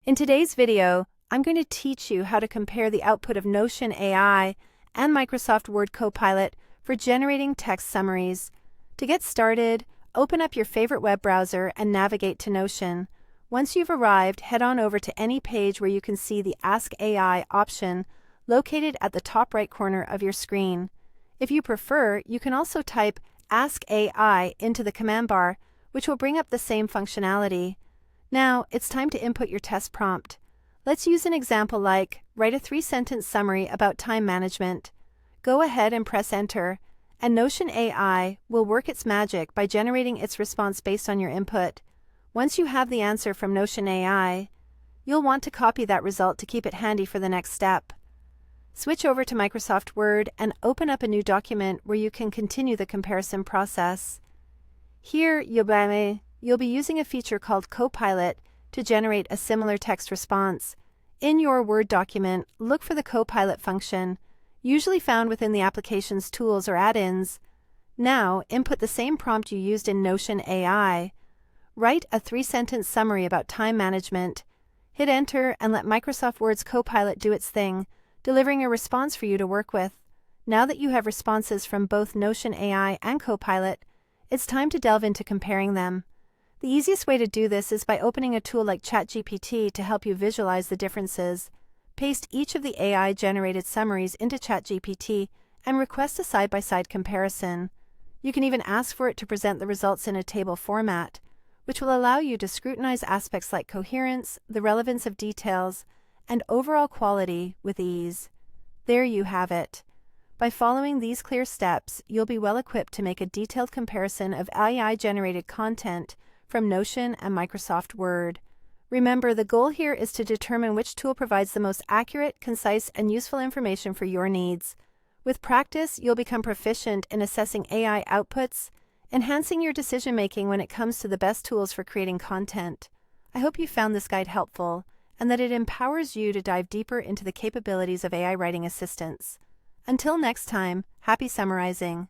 In today's video, I'm going to teach you how to compare the output of Notion AI and Microsoft Word Copilot for generating text summaries. To get started, open up your favorite web browser and navigate to Notion. Once you've arrived, head on over to any page where you can see the Ask AI option located at the top right corner of your screen. If you prefer, you can also type Ask AI into the command bar, which will bring up the same functionality. Now, it's time to input your test prompt. Let's use an example like, write a 3-sentence summary about time management. Go ahead and press enter, and Notion AI will work its magic by generating its response based on your input. Once you have the answer from Notion AI, you'll want to copy that result to keep it handy for the next step. Switch over to Microsoft Word and open up a new document where you can continue the comparison process. Here, you'll be using a feature called Copilot to generate a similar text response. In your Word document, look for the Copilot function, usually found within the application's tools or add-ins. Now, input the same prompt you used in Notion AI. Write a 3-sentence summary about time management. Hit enter and let Microsoft Word's Copilot do its thing, delivering a response for you to work with. Now that you have responses from both Notion AI and Copilot, it's time to delve into comparing them. The easiest way to do this is by opening a tool like ChatGPT to help you visualize the differences. Paste each of the AI-generated summaries into ChatGPT and request a side-by-side comparison. You can even ask for it to present the results in a table format, which will allow you to scrutinize aspects like coherence, the relevance of details, and overall quality with ease. There you have it. By following these clear steps, you'll be well equipped to make a detailed comparison of AI-generated content from Notion and Microsoft Word. Remember, the goal here is to determine which tool provides the most accurate, concise, and useful information for your needs. With practice, you'll become proficient in assessing AI outputs, enhancing your decision-making when it comes to the best tools for creating content. I hope you found this guide helpful and that it empowers you to dive deeper into the capabilities of AI writing assistants. Until next time, happy summarizing.